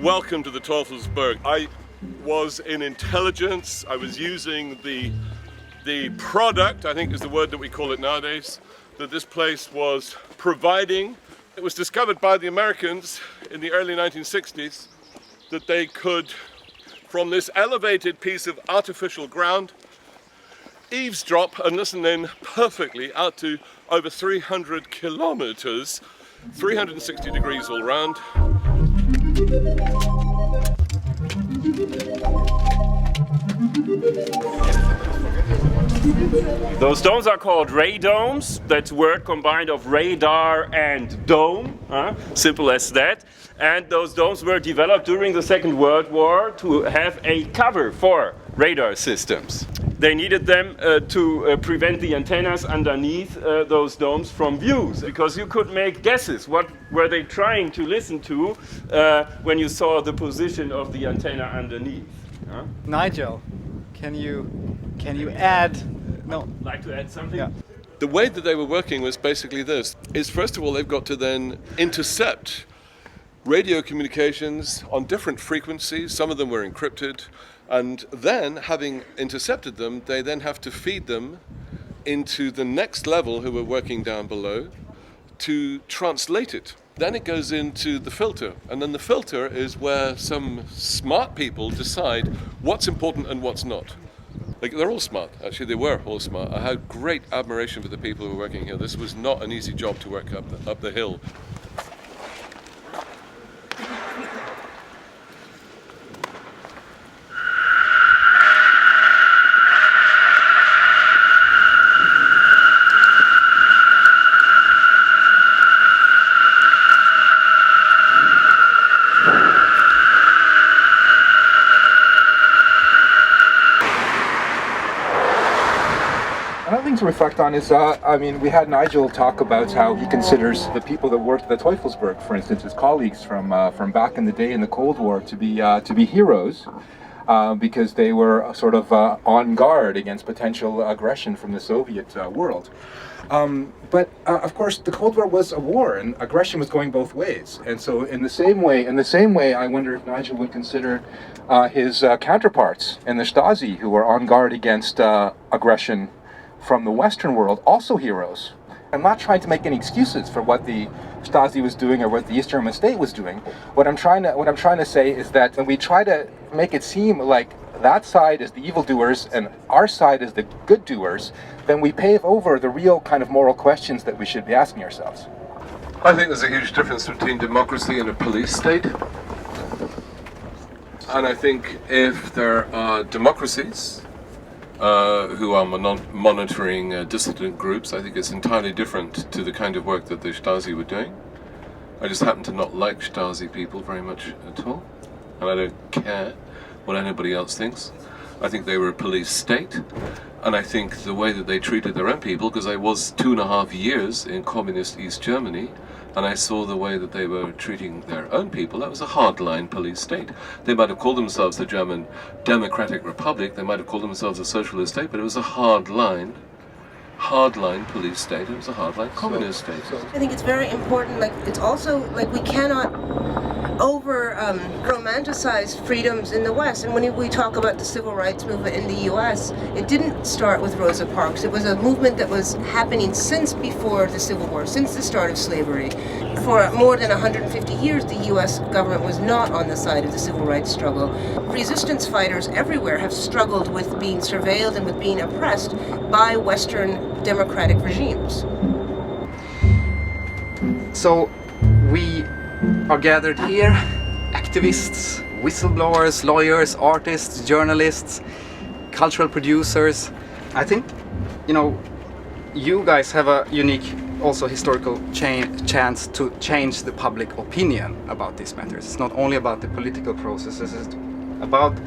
Welcome to the Teufelsberg. I was in intelligence. I was using the product, I think is the word that we call it nowadays, that this place was providing. It was discovered by the Americans in the early 1960s that they could, from this elevated piece of artificial ground, eavesdrop and listen in perfectly out to over 300 kilometers, 360 degrees all round. Those domes are called radomes. That's a word combined of radar and dome. Simple as that. And those domes were developed during the Second World War to have a cover for radar systems. They needed them to prevent the antennas underneath those domes from views, because you could make guesses. What were they trying to listen to when you saw the position of the antenna underneath? Nigel, can you add? No. Like to add something? Yeah. The way that they were working was basically this, is first of all they've got to then intercept radio communications on different frequencies. Some of them were encrypted, and then having intercepted them, they then have to feed them into the next level who are working down below to translate it. Then it goes into the filter, and then the filter is where some smart people decide what's important and what's not. Like, they're all smart, actually, they were all smart. I had great admiration for the people who were working here. This was not an easy job to work up the hill. Another thing to reflect on is, we had Nigel talk about how he considers the people that worked at the Teufelsberg, for instance, his colleagues from back in the day in the Cold War, to be heroes, because they were sort of on guard against potential aggression from the Soviet world. But of course, the Cold War was a war, and aggression was going both ways. And so, in the same way, I wonder if Nigel would consider his counterparts in the Stasi, who were on guard against aggression from the Western world, also heroes. I'm not trying to make any excuses for what the Stasi was doing or what the East German state was doing. What I'm trying to say is that when we try to make it seem like that side is the evildoers and our side is the good doers, then we pave over the real kind of moral questions that we should be asking ourselves. I think there's a huge difference between democracy and a police state. And I think if there are democracies who are monitoring dissident groups, I think it's entirely different to the kind of work that the Stasi were doing. I just happen to not like Stasi people very much at all, and I don't care what anybody else thinks. I think they were a police state, and I think the way that they treated their own people, because I was 2.5 years in communist East Germany, and I saw the way that they were treating their own people, that was a hardline police state. They might have called themselves the German Democratic Republic, they might have called themselves a socialist state, but it was a hardline police state, it was a hardline communist state. I think it's very important, it's also, we cannot romanticize freedoms in the West. And when we talk about the civil rights movement in the US, it didn't start with Rosa Parks. It was a movement that was happening since before the Civil War, since the start of slavery. For more than 150 years, the US government was not on the side of the civil rights struggle. Resistance fighters everywhere have struggled with being surveilled and with being oppressed by Western democratic regimes. So we are gathered here, activists, whistleblowers, lawyers, artists, journalists, cultural producers. I think, you guys have a unique, also historical chance to change the public opinion about these matters. It's not only about the political processes, it's about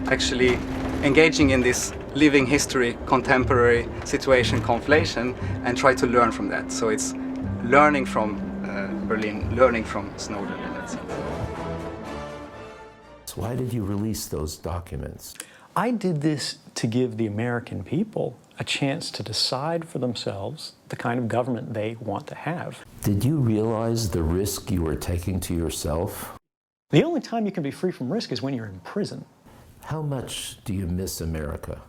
actually engaging in this living history, contemporary situation conflation, and try to learn from that. So it's learning from Berlin, learning from Snowden in that sense. Why did you release those documents? I did this to give the American people a chance to decide for themselves the kind of government they want to have. Did you realize the risk you were taking to yourself? The only time you can be free from risk is when you're in prison. How much do you miss America?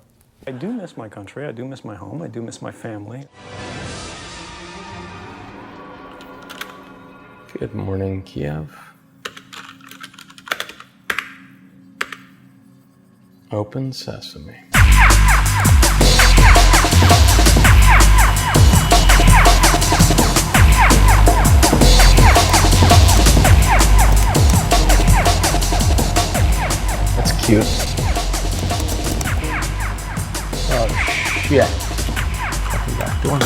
I do miss my country, I do miss my home, I do miss my family. Good morning, Kiev. Open sesame. That's cute. Oh shit. Fucking back door.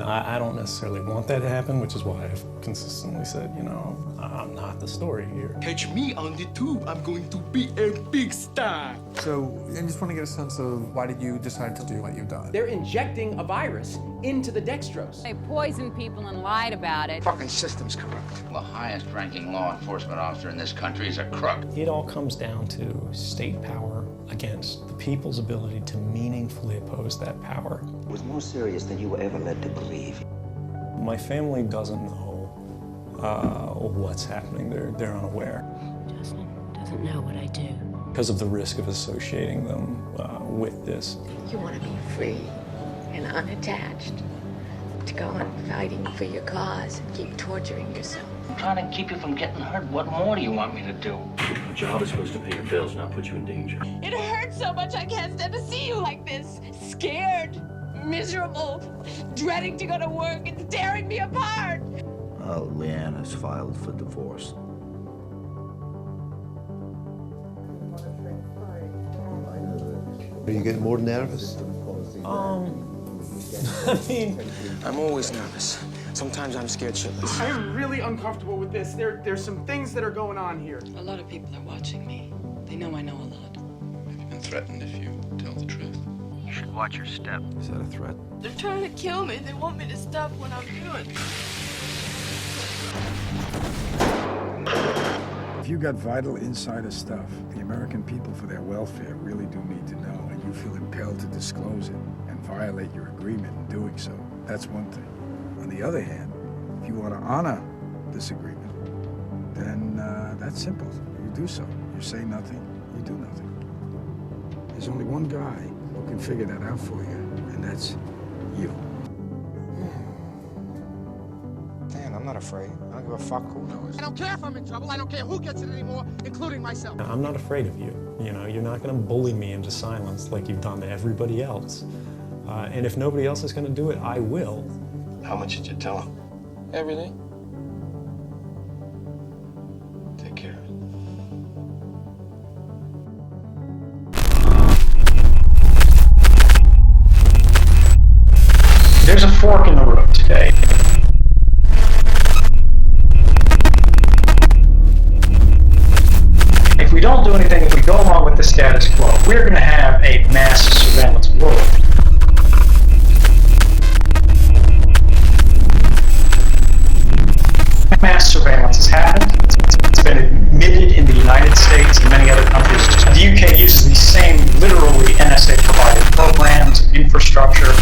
I don't necessarily want that to happen, which is why I've consistently said, you know, I'm not the story here. Catch me on the tube. I'm going to be a big star. So I just want to get a sense of why did you decide to do what you've done? They're injecting a virus into the dextrose. They poisoned people and lied about it. Fucking system's corrupt. The highest ranking law enforcement officer in this country is a crook. It all comes down to state power against the people's ability to meaningfully oppose that power. It was more serious than you were ever led to believe. My family doesn't know what's happening. They're unaware. Justin doesn't know what I do. Because of the risk of associating them with this. You want to be free and unattached, to go on fighting for your cause and keep torturing yourself. I'm trying to keep you from getting hurt. What more do you want me to do? Your job is supposed to pay your bills, not put you in danger. It hurts so much I can't stand to see you like this. Scared, miserable, dreading to go to work and tearing me apart. Leanne has filed for divorce. Are you getting more nervous? I mean, I'm always nervous. Sometimes I'm scared shitless. I'm really uncomfortable with this. There's some things that are going on here. A lot of people are watching me. They know I know a lot. Have you been threatened if you tell the truth? You should watch your step. Is that a threat? They're trying to kill me. They want me to stop what I'm doing. If you got vital insider stuff, the American people for their welfare really do need to know, and you feel impelled to disclose it and violate your agreement in doing so, that's one thing. On the other hand, if you want to honor this agreement, then that's simple. You do so. You say nothing, you do nothing. There's only one guy who can figure that out for you, and that's you. Man, I'm not afraid. I don't give a fuck who knows. I don't care if I'm in trouble. I don't care who gets it anymore, including myself. I'm not afraid of you. You know, you're not going to bully me into silence like you've done to everybody else. And if nobody else is going to do it, I will. How much did you tell him? Everything. Take care. There's a fork in the road today. If we don't do anything, if we go along with the status quo, we're going to have a mass surveillance world. Mass surveillance has happened. It's been admitted in the United States and many other countries. The UK uses these same, literally NSA-provided programs, infrastructure.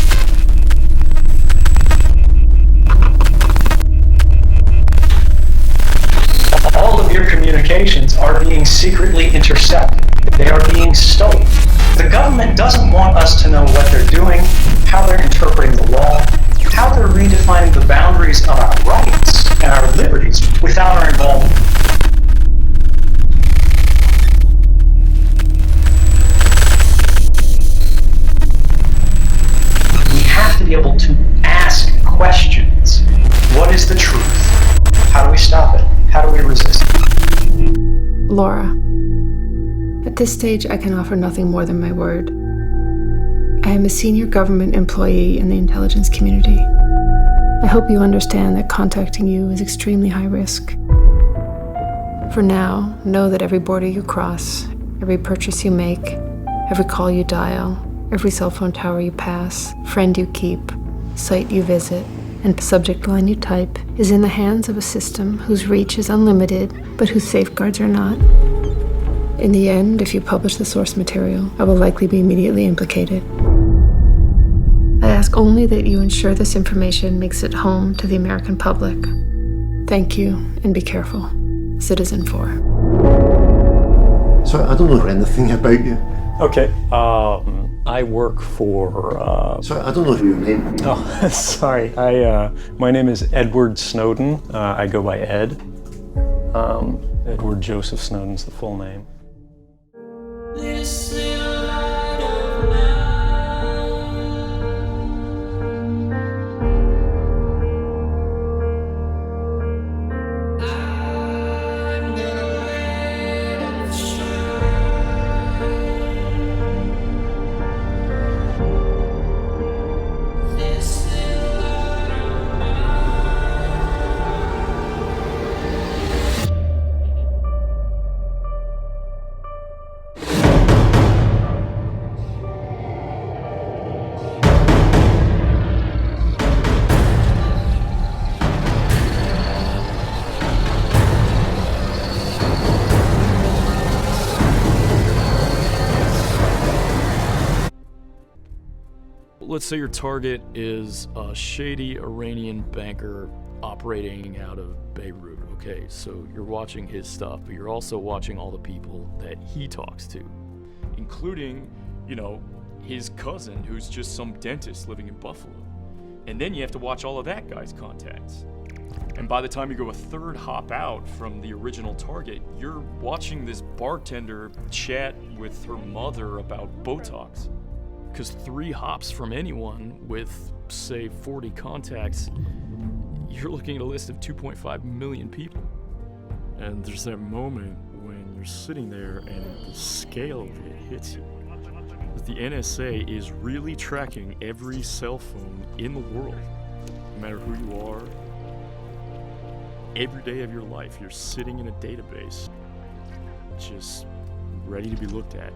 All of your communications are being secretly intercepted. They are being stolen. The government doesn't want us to know what they're doing, how they're interpreting the law, how they're redefining the boundaries of our rights and our liberties without our involvement. We have to be able to ask questions. What is the truth? How do we stop it? How do we resist it? Laura, at this stage I can offer nothing more than my word. I am a senior government employee in the intelligence community. I hope you understand that contacting you is extremely high risk. For now, know that every border you cross, every purchase you make, every call you dial, every cell phone tower you pass, friend you keep, site you visit, and subject line you type is in the hands of a system whose reach is unlimited, but whose safeguards are not. In the end, if you publish the source material, I will likely be immediately implicated. I ask only that you ensure this information makes it home to the American public. Thank you, and be careful. Citizen 4. Sorry, I don't know anything about you. Okay, I work for... Sorry, I don't know your name. Oh, sorry. My name is Edward Snowden. I go by Ed. Edward Joseph Snowden's the full name. Let's say your target is a shady Iranian banker operating out of Beirut. Okay, so you're watching his stuff, but you're also watching all the people that he talks to, including, you know, his cousin who's just some dentist living in Buffalo. And then you have to watch all of that guy's contacts. And by the time you go a third hop out from the original target, you're watching this bartender chat with her mother about Botox. Because 3 hops from anyone with, say, 40 contacts, you're looking at a list of 2.5 million people. And there's that moment when you're sitting there and the scale of it hits you. The NSA is really tracking every cell phone in the world. No matter who you are, every day of your life, you're sitting in a database, just ready to be looked at.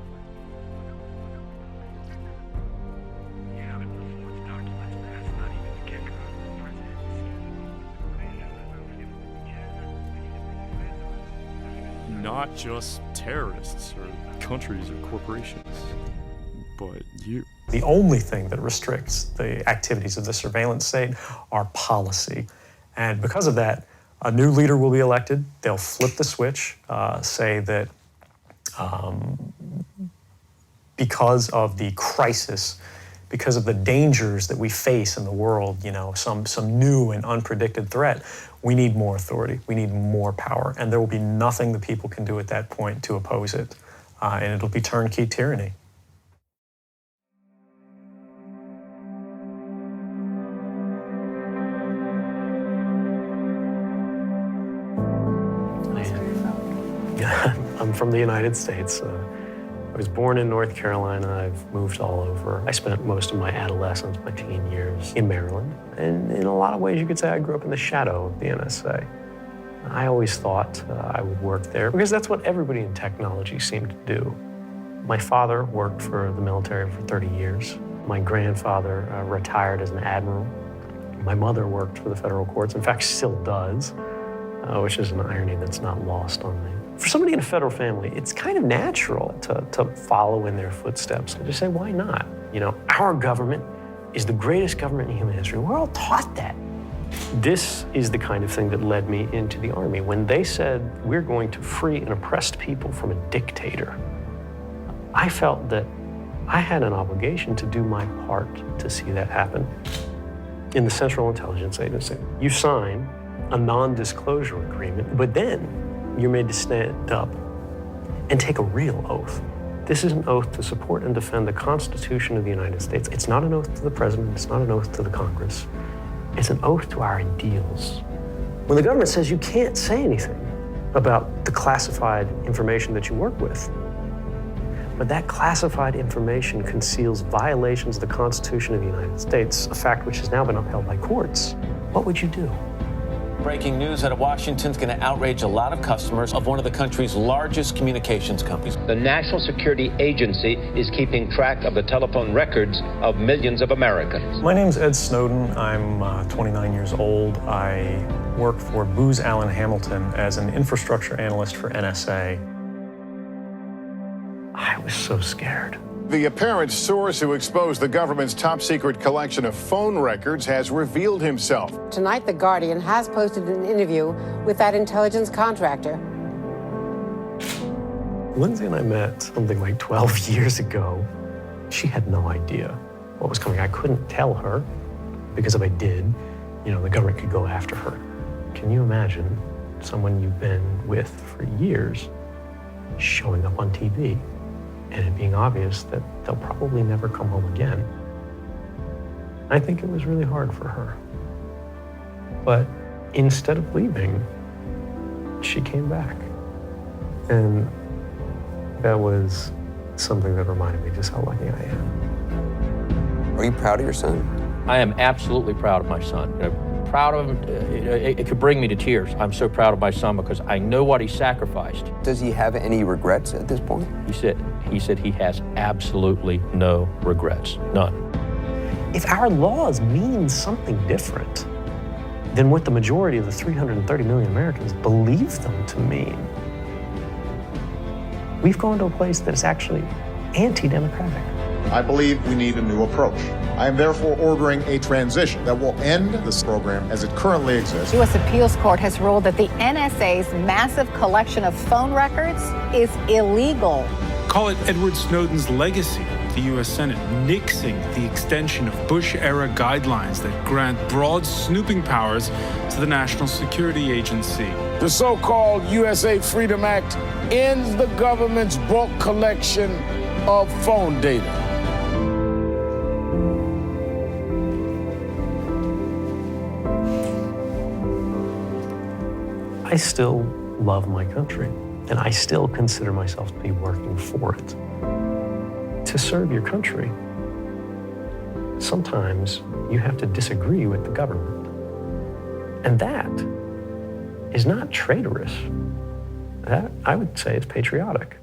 Not just terrorists or countries or corporations, but you. The only thing that restricts the activities of the surveillance state are policy. And because of that, a new leader will be elected. They'll flip the switch, say that because of the crisis, because of the dangers that we face in the world, you know, some new and unpredicted threat, we need more authority, we need more power, and there will be nothing the people can do at that point to oppose it, and it'll be turnkey tyranny. I'm from the United States. I was born in North Carolina. I've moved all over. I spent most of my adolescence, my teen years, in Maryland. And in a lot of ways, you could say I grew up in the shadow of the NSA. I always thought I would work there because that's what everybody in technology seemed to do. My father worked for the military for 30 years. My grandfather retired as an admiral. My mother worked for the federal courts, in fact, still does, which is an irony that's not lost on me. For somebody in a federal family, it's kind of natural to follow in their footsteps and just say, why not? You know, our government is the greatest government in human history. We're all taught that. This is the kind of thing that led me into the Army. When they said, we're going to free an oppressed people from a dictator, I felt that I had an obligation to do my part to see that happen. In the Central Intelligence Agency, you sign a non-disclosure agreement, but then you're made to stand up and take a real oath. This is an oath to support and defend the Constitution of the United States. It's not an oath to the President, it's not an oath to the Congress. It's an oath to our ideals. When the government says you can't say anything about the classified information that you work with, But that classified information conceals violations of the Constitution of the United States, a fact which has now been upheld by courts. What would you do? Breaking news out of Washington's going to outrage a lot of customers of one of the country's largest communications companies. The National Security Agency is keeping track of the telephone records of millions of Americans. My name's Ed Snowden. I'm 29 years old. I work for Booz Allen Hamilton as an infrastructure analyst for NSA. I was so scared. The apparent source who exposed the government's top-secret collection of phone records has revealed himself. Tonight, The Guardian has posted an interview with that intelligence contractor. Lindsay and I met something like 12 years ago. She had no idea what was coming. I couldn't tell her, because if I did, the government could go after her. Can you imagine someone you've been with for years showing up on TV? And it being obvious that they'll probably never come home again. I think it was really hard for her. But instead of leaving, she came back. And that was something that reminded me just how lucky I am. Are you proud of your son? I am absolutely proud of my son. Proud of him, it could bring me to tears. I'm so proud of my son because I know what he sacrificed. Does he have any regrets at this point? He said he has absolutely no regrets, none. If our laws mean something different than what the majority of the 330 million Americans believe them to mean, we've gone to a place that is actually anti-democratic. I believe we need a new approach. I am therefore ordering a transition that will end this program as it currently exists. The U.S. Appeals Court has ruled that the NSA's massive collection of phone records is illegal. Call it Edward Snowden's legacy. The U.S. Senate nixing the extension of Bush-era guidelines that grant broad snooping powers to the National Security Agency. The so-called USA Freedom Act ends the government's bulk collection of phone data. I still love my country, and I still consider myself to be working for it. To serve your country, sometimes you have to disagree with the government. And that is not traitorous. That, I would say, is patriotic.